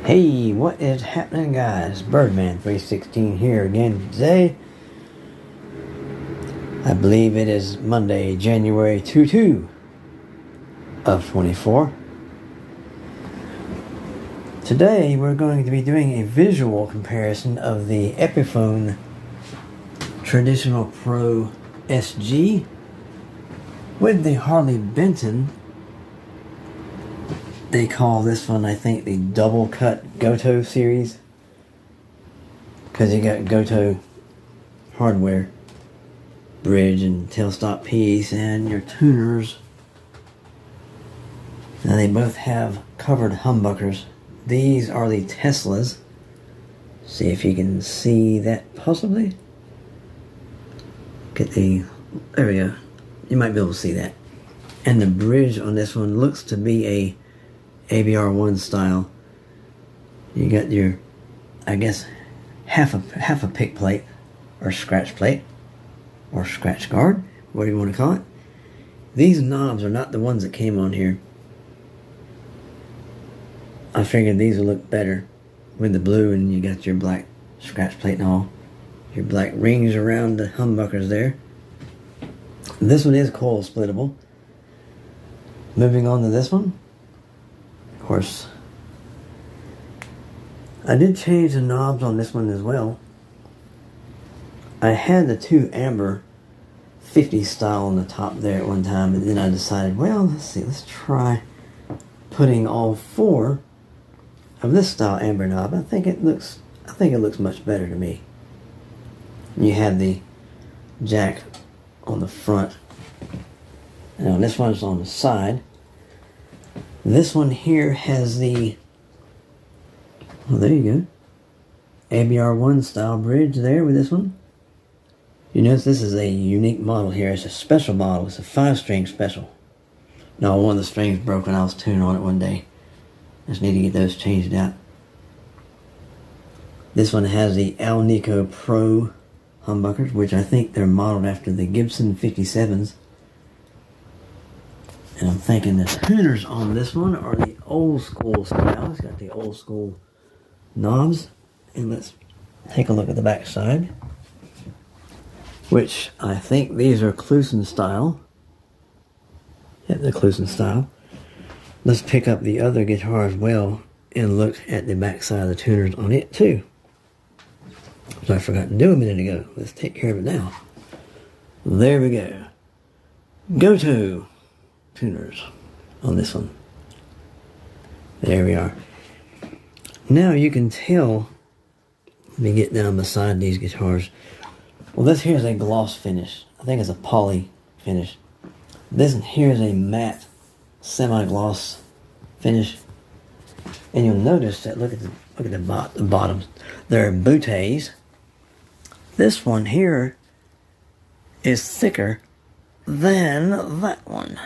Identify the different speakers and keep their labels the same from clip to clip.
Speaker 1: Hey, what is happening, guys? Birdman316 here again today. I believe it is Monday, January 22 of 24. Today we're going to be doing a visual comparison of the Epiphone Traditional Pro SG with the Harley Benton. They call this one, I think, the double cut gotoh series, because you got gotoh hardware, bridge and tailstop piece, and your tuners. Now they both have covered humbuckers. These are the Teslas. See if you can see that possibly. There we go. You might be able to see that. And the bridge on this one looks to be a ABR1 style. You got your, I guess, half a pick plate, or scratch plate, or scratch guard, whatever you want to call it. These knobs are not the ones that came on here. I figured these would look better with the blue, and you got your black scratch plate and all. Your black rings around the humbuckers there. This one is coil splittable. Moving on to this one. Of course, I did change the knobs on this one as well. I had the 2 amber 50 style on the top there at one time, and then I decided, well, let's try putting all 4 of this style amber knob. I think it looks much better to me. You have the jack on the front, and this one's on the side. This one here has the, well, there you go, ABR1 style bridge there with this one. You notice this is a unique model here. It's a special model. It's a 5-string special. No, one of the strings broke when I was tuning on it one day. I just need to get those changed out. This one has the Alnico Pro humbuckers, which I think they're modeled after the Gibson 57s. And I'm thinking the tuners on this one are the old school style. It's got the old school knobs. And let's take a look at the back side, which I think these are Kluson style. Yep, the Kluson style. Let's pick up the other guitar as well and look at the back side of the tuners on it too. So I forgot to do a minute ago. Let's take care of it now. There we go. Gotoh tuners on this one. There we are. Now you can tell, let me get down beside these guitars. Well, this here is a gloss finish. I think it's a poly finish. This here is a matte semi-gloss finish. And you'll notice that, look at the bottoms. They're bouteilles. This one here is thicker than that one.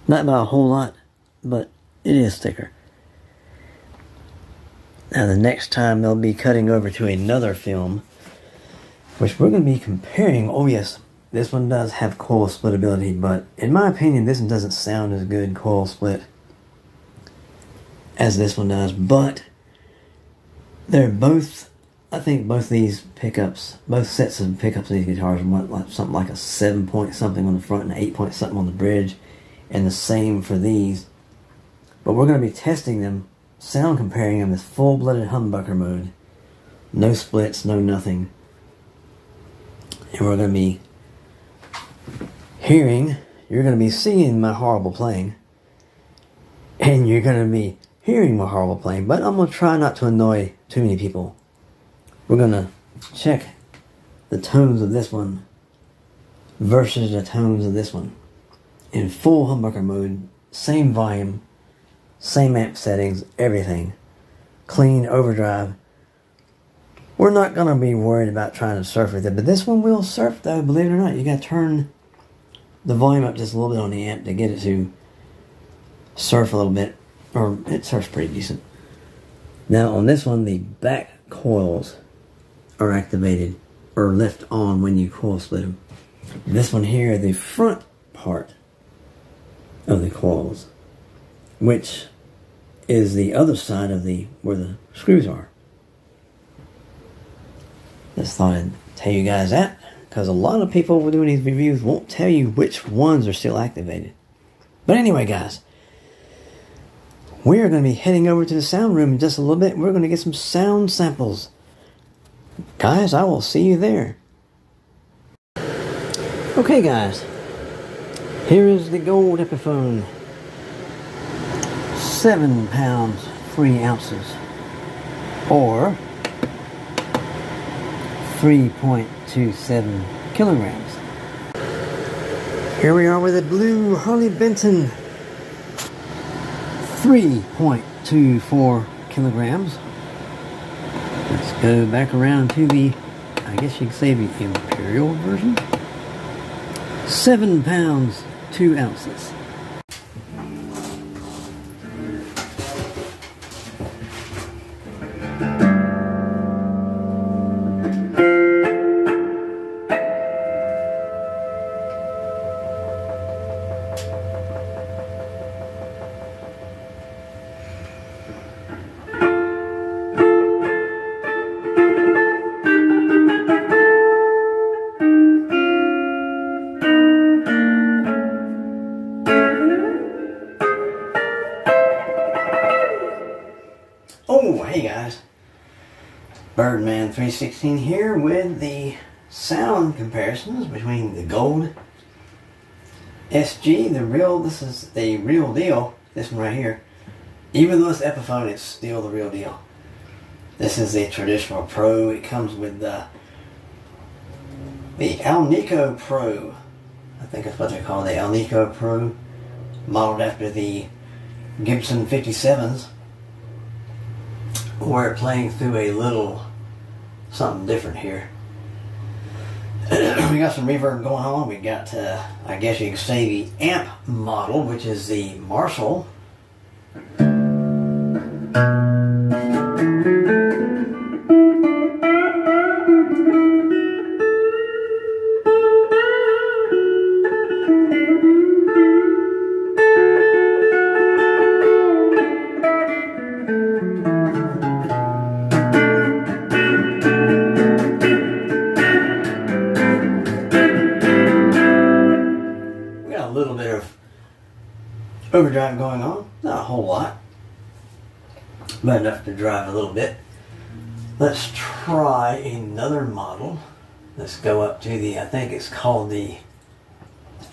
Speaker 1: Not by a whole lot, but it is thicker. Now the next time they'll be cutting over to another film, which we're going to be comparing. Oh yes, this one does have coil splittability, but in my opinion this one doesn't sound as good coil split as this one does. But they're both, I think both these pickups, both sets of pickups of these guitars want like something like a 7-point something on the front and an 8-point something on the bridge. And the same for these. But we're going to be testing them, sound comparing them with full-blooded humbucker mode. No splits, no nothing. And we're going to be hearing, you're going to be seeing my horrible playing. And you're going to be hearing my horrible playing. But I'm going to try not to annoy too many people. We're going to check the tones of this one versus the tones of this one. In full humbucker mode, same volume, same amp settings, everything. Clean overdrive. We're not going to be worried about trying to surf with it, but this one will surf though, believe it or not. You got to turn the volume up just a little bit on the amp to get it to surf a little bit, or it surfs pretty decent. Now on this one, the back coils are activated or left on when you coil split them. This one here, the front part of the coils, which is the other side of where the screws are. Just thought I'd tell you guys that, because a lot of people doing these reviews won't tell you which ones are still activated. But anyway, guys, we're going to be heading over to the sound room in just a little bit. We're going to get some sound samples. Guys, I will see you there. Okay, guys, here is the gold epiphone. 7 pounds 3 ounces, or 3.27 kilograms. Here we are with a blue Harley Benton, 3.24 kilograms. Let's go back around to the, I guess you could say, the Imperial version. 7 pounds 2 ounces. Oh, hey guys, Birdman 316 here with the sound comparisons between the gold SG, this is the real deal, this one right here. Even though it's Epiphone, it's still the real deal. This is the traditional Pro. It comes with the Alnico Pro. I think that's what they call the Alnico Pro, modeled after the Gibson 57s. We're playing through a little something different here. We got some reverb going on. We got, I guess you can say, the amp model, which is the Marshall. A little bit of overdrive going on, not a whole lot, but enough to drive a little bit. Let's try another model. Let's go up to the, I think it's called the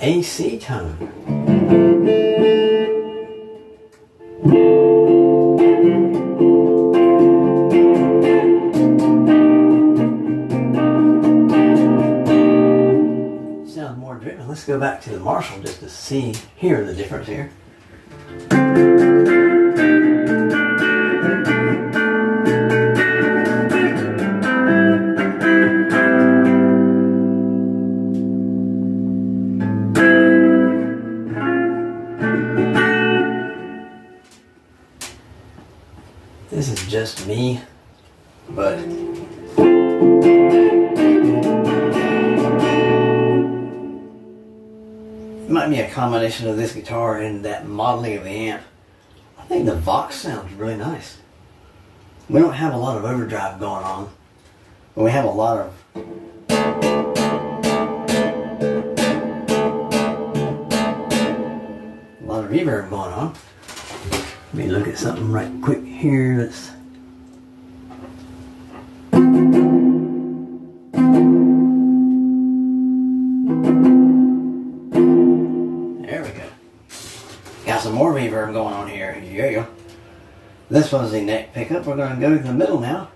Speaker 1: AC tone. Let's go back to the Marshall just to hear the difference here. This is just me, but it might be a combination of this guitar and that modeling of the amp. I think the Vox sounds really nice. We don't have a lot of overdrive going on, but we have a lot of reverb going on. Let me look at something right quick here. Let's some more reverb going on here. Here you go. This one's the neck pickup. We're going to go to the middle now.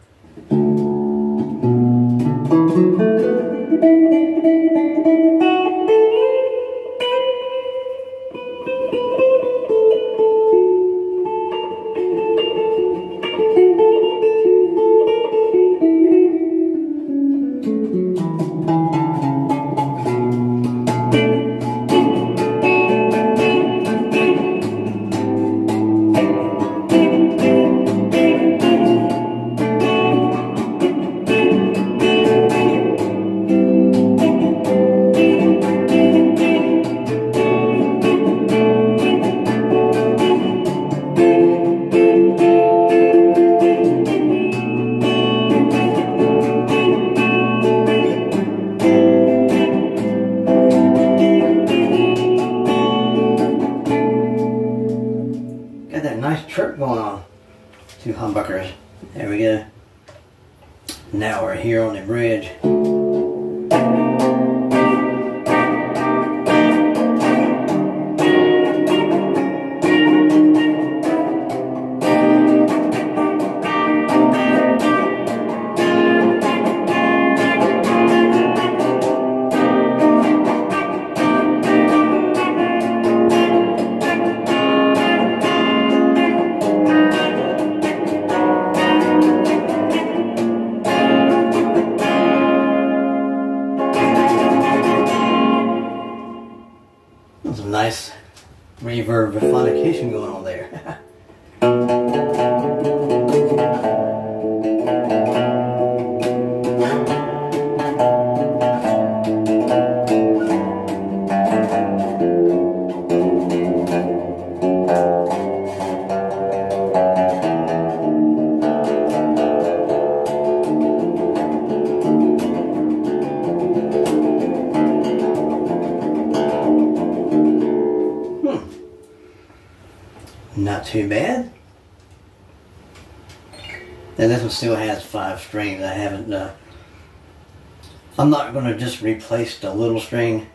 Speaker 1: going on. 2 humbuckers. There we go. Now we're here on the bridge. Some nice reverbification going on there. Not too bad. And this one still has 5 strings. I haven't, I'm not going to just replace the little string.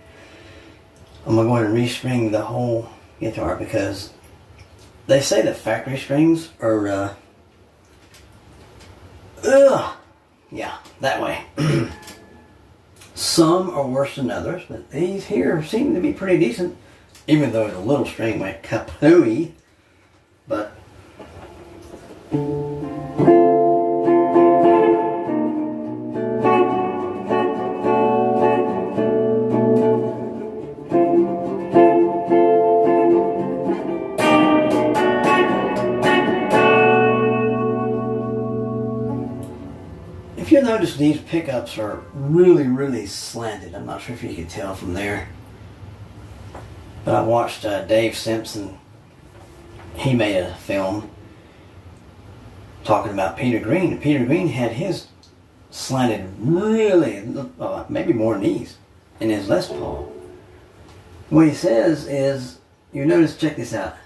Speaker 1: I'm going to restring the whole guitar because they say the factory strings are, yeah, that way. Some are worse than others, but these here seem to be pretty decent, even though the little string went kapooey. But if you notice, these pickups are really slanted. I'm not sure if you can tell from there, but I watched Dave Simpson. He made a film talking about Peter Green. And Peter Green had his slanted really, maybe more than these, in his Les Paul. What he says is, you notice, check this out.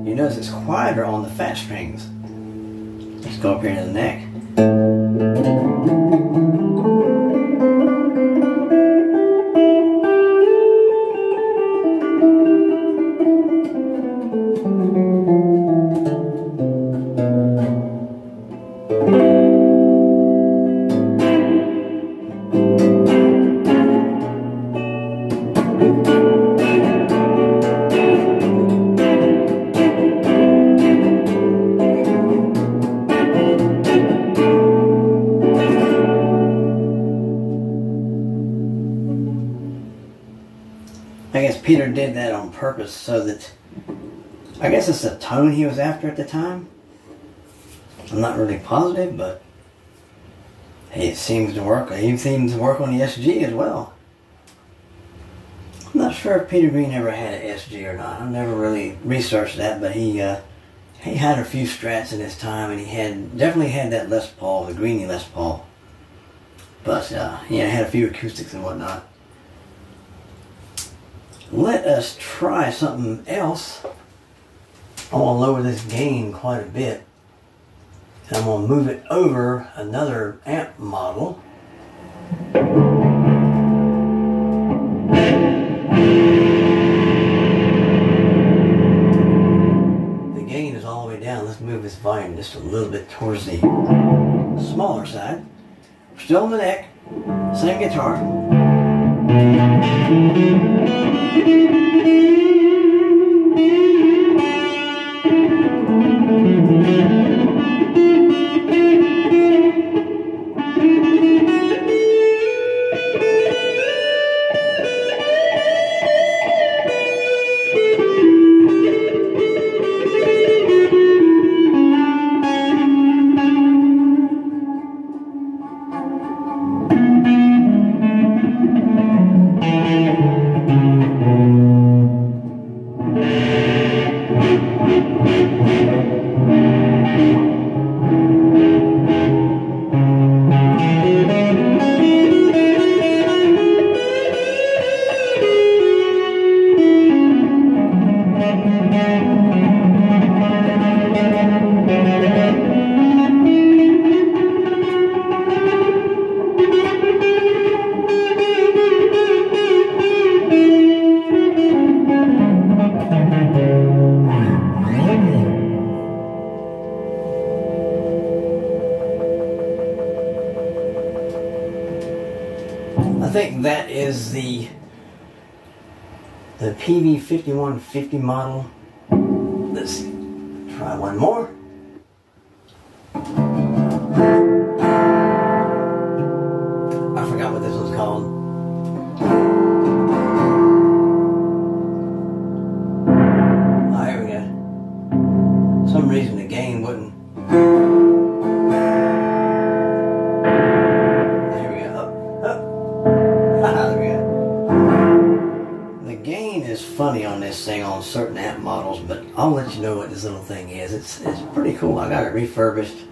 Speaker 1: You notice it's quieter on the fat strings. Let's go up here to the neck. I guess Peter did that on purpose so that, I guess it's the tone he was after at the time. I'm not really positive, but hey, it seems to work. It seems to work on the SG as well. I'm not sure if Peter Green ever had an SG or not. I've never really researched that, but he had a few Strats in his time, and he definitely had that Les Paul, the Greeny Les Paul. But yeah, it had a few acoustics and whatnot. Let us try something else. I'm going to lower this gain quite a bit. And I'm going to move it over another amp model. The gain is all the way down. Let's move this volume just a little bit towards the smaller side. We're still on the neck. Same guitar. I think that is the PV5150 model. Let's try one more. I forgot what this one's called. Oh, here we go. For some reason the gain wouldn't. Funny on this thing on certain amp models, but I'll let you know what this little thing is. It's pretty cool. I got it refurbished.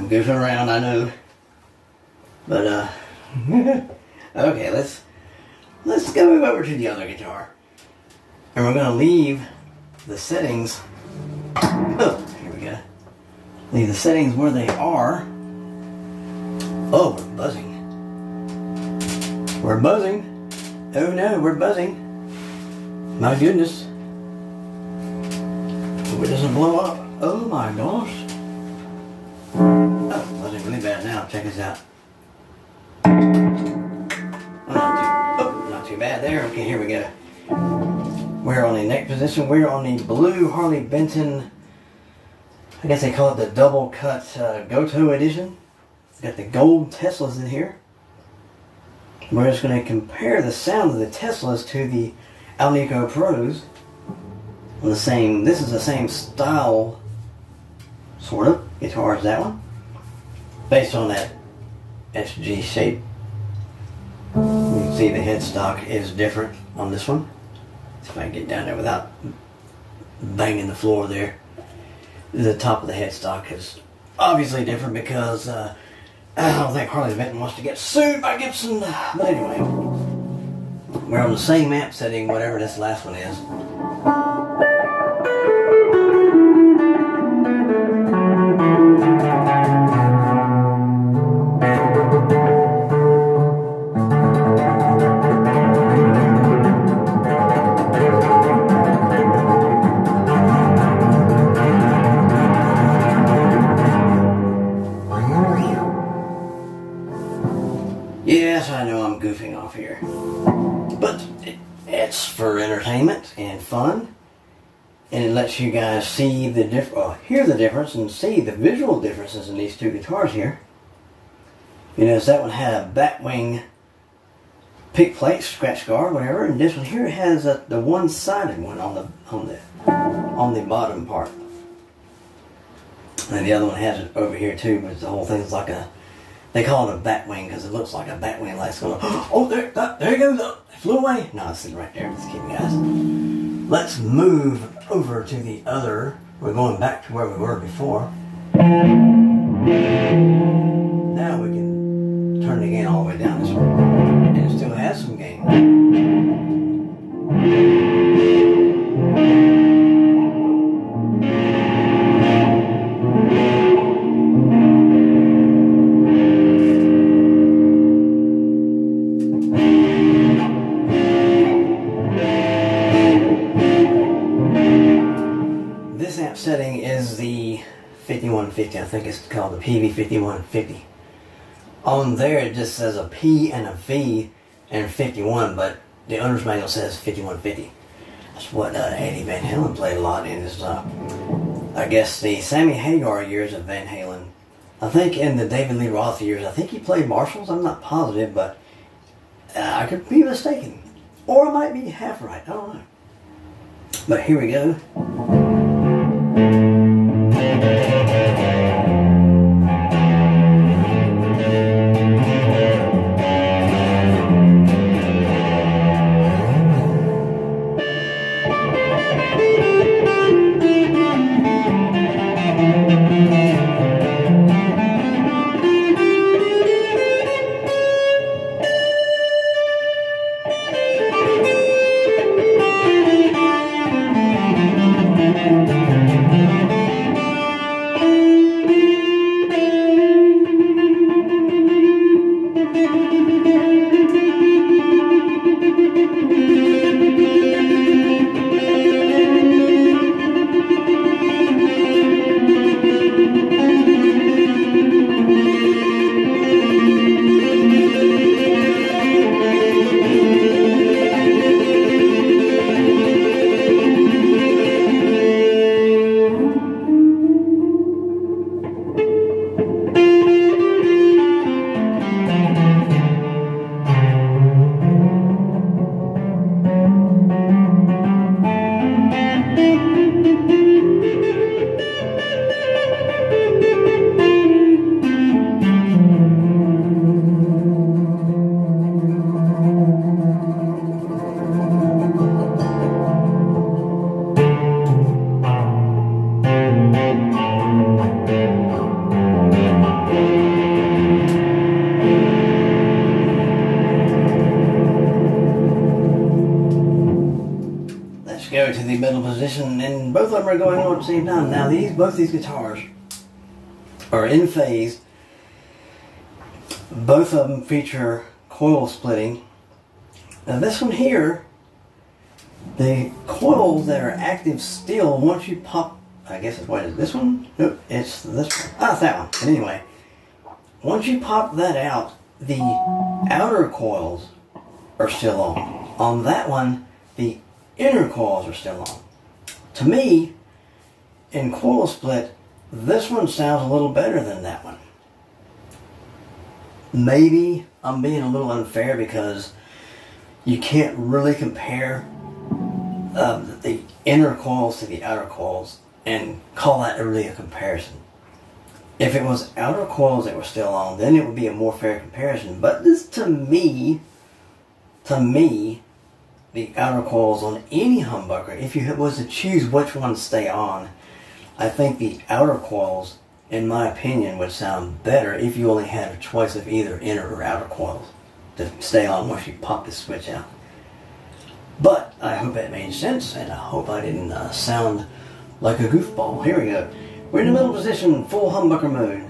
Speaker 1: Goofing around, I know, but okay, let's go over to the other guitar, and we're gonna leave the settings. Oh, here we go. Leave the settings where they are. Oh, we're buzzing. We're buzzing. Oh no, we're buzzing. My goodness. Hope it doesn't blow up. Oh my gosh. Oh, buzzing really bad now. Check this out. Oh, not too bad there. Okay, here we go. We're on the neck position. We're on the blue Harley Benton. I guess they call it the double cut Gotoh edition. It's got the gold Teslas in here. We're just going to compare the sound of the Teslas to the Alnico Pros. On the same, this is the same style, sort of, guitar as that one. Based on that SG shape. You can see the headstock is different on this one. See if I can get down there without banging the floor there. The top of the headstock is obviously different because I don't think Harley Benton wants to get sued by Gibson. But anyway, we're on the same amp setting, whatever this last one is. Yes, I know I'm goofing off here, but it's for entertainment and fun, and it lets you guys see the hear the difference and see the visual differences in these two guitars here. You notice that one had a batwing pick plate, scratch guard, whatever, and this one here has the one-sided one on the bottom part, and the other one has it over here too. But the whole thing's like a, they call it a batwing because it looks like a batwing like it's going, oh, there it goes, it flew away. No, it's right there. Let's keep it, guys. Let's move over to the other. We're going back to where we were before. Now we can turn the gain all the way down this way. And it still has some gain. Setting is the 5150 5150. I think it's called the PV5150. On there it just says a P and a V and 51, but the owner's manual says 5150. That's what Eddie Van Halen played a lot in his, I guess, the Sammy Hagar years of Van Halen. I think in the David Lee Roth years, I think he played Marshalls. I'm not positive, but I could be mistaken. Or I might be half right. I don't know. But here we go. Go to the middle position, and both of them are going on at the same time. Now both these guitars are in phase. Both of them feature coil splitting. Now this one here, the coils that are active still, once you pop, I guess it's what is this one? Nope, it's this one. Ah, it's that one. But anyway, once you pop that out, the outer coils are still on. On that one, the inner coils are still on. To me, in coil split, this one sounds a little better than that one. Maybe I'm being a little unfair because you can't really compare the inner coils to the outer coils and call that really a comparison. If it was outer coils that were still on, then it would be a more fair comparison. But this, to me, the outer coils on any humbucker, if you was to choose which one to stay on, I think the outer coils, in my opinion, would sound better if you only had a choice of either inner or outer coils to stay on once you pop the switch out. But I hope that made sense, and I hope I didn't sound like a goofball. Here we go. We're in the middle position, full humbucker mode.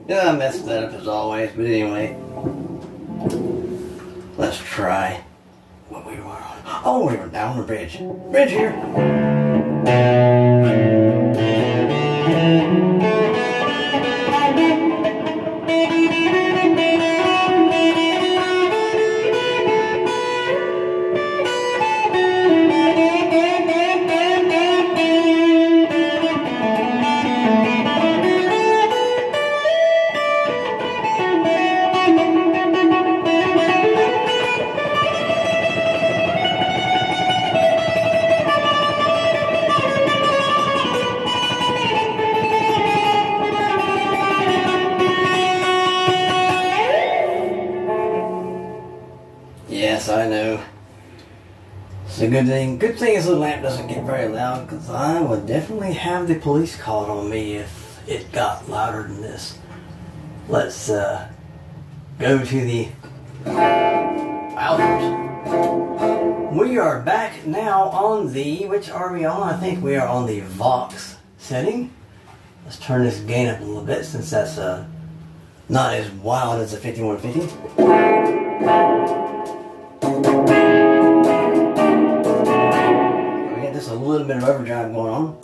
Speaker 1: I messed that up as always, but anyway, let's try what we were on. Oh, we were down the bridge. Bridge here. It's a good thing. Good thing this little lamp doesn't get very loud, because I would definitely have the police called on me if it got louder than this. Let's go to the wowzers. We are back now on the, which are we on? I think we are on the Vox setting. Let's turn this gain up a little bit, since that's not as wild as a 5150. A little bit of overdrive going on.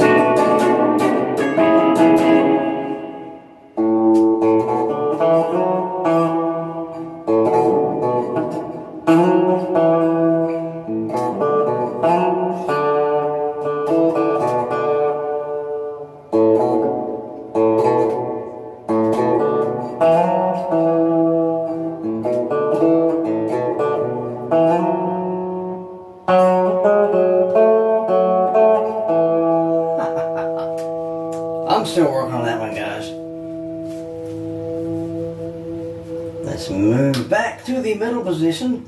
Speaker 1: I'm still working on that one, guys. Let's move back to the middle position.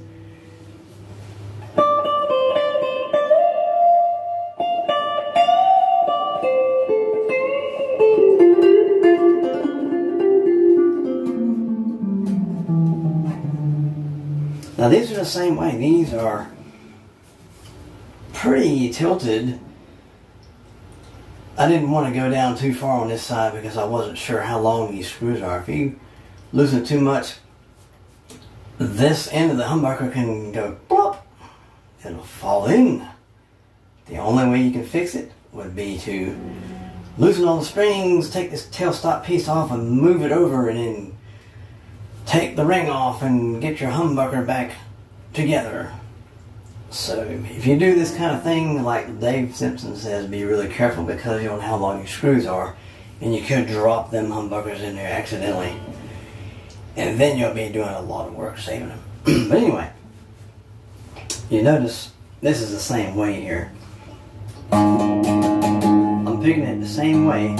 Speaker 1: Now these are the same way. These are pretty tilted. I didn't want to go down too far on this side because I wasn't sure how long these screws are. If you loosen it too much, this end of the humbucker can go plop. It'll fall in. The only way you can fix it would be to loosen all the springs, take this tailstop piece off and move it over, and then take the ring off and get your humbucker back together. So if you do this kind of thing, like Dave Simpson says, be really careful, because you don't know how long your screws are, and you could drop them humbuckers in there accidentally, and then you'll be doing a lot of work saving them. But anyway, you notice this is the same way here. I'm picking it the same way.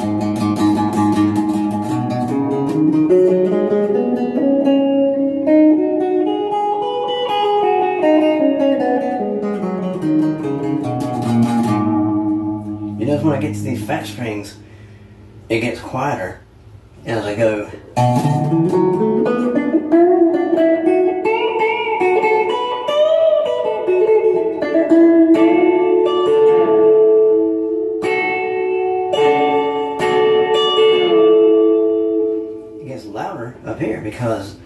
Speaker 1: When I get to these fat strings, it gets quieter as I go. It gets louder up here because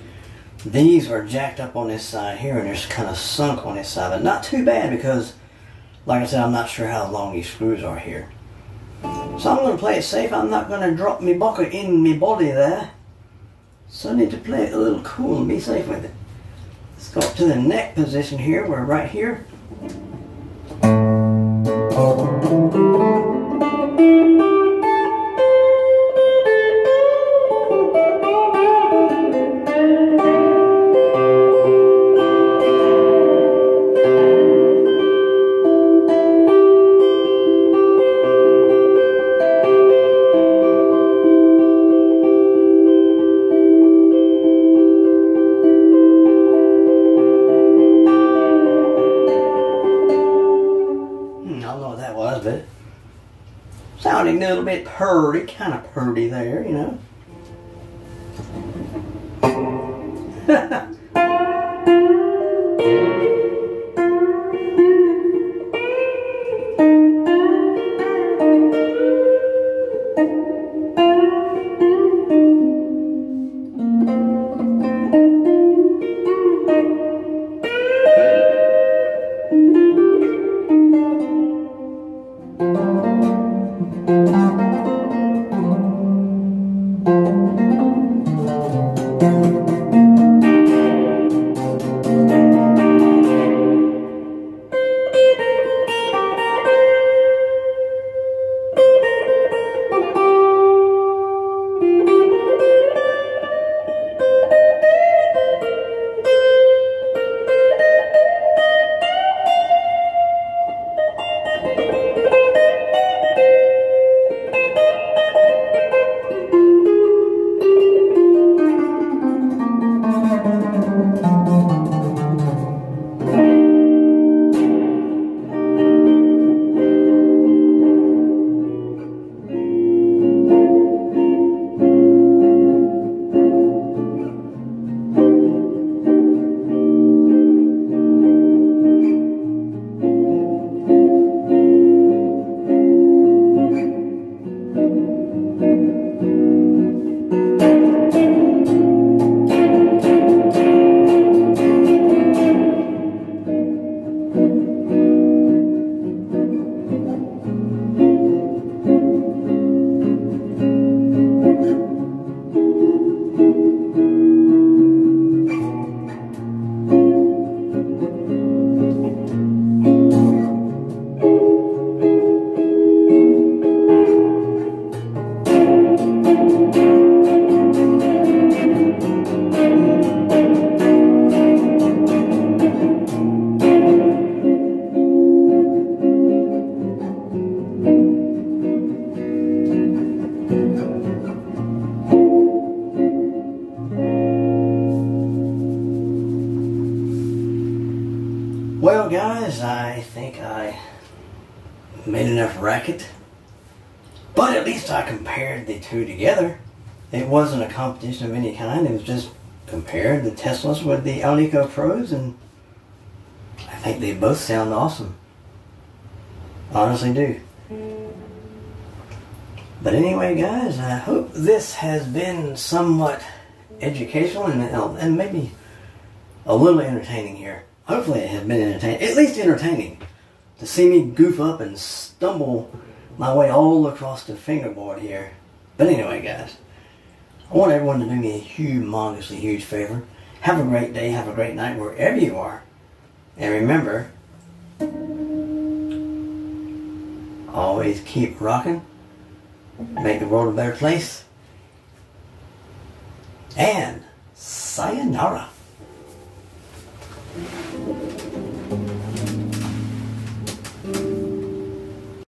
Speaker 1: these are jacked up on this side here, and they're kind of sunk on this side, but not too bad because, like I said, I'm not sure how long these screws are here. So I'm going to play it safe. I'm not going to drop my bucket in my body there. So I need to play it a little cool and be safe with it. Let's go up to the neck position here. We're right here. But sounding a little bit purdy, kind of purdy there, you know. I made enough racket. But at least I compared the two together. It wasn't a competition of any kind. It was just compared the Teslas with the Alnico Pros, and I think they both sound awesome. Honestly do. But anyway, guys, I hope this has been somewhat educational and maybe a little entertaining here. Hopefully it has been entertaining, at least entertaining, to see me goof up and stumble my way all across the fingerboard here. But anyway, guys, I want everyone to do me a humongously huge favor. Have a great day, have a great night wherever you are. And remember, always keep rocking, make the world a better place, and sayonara.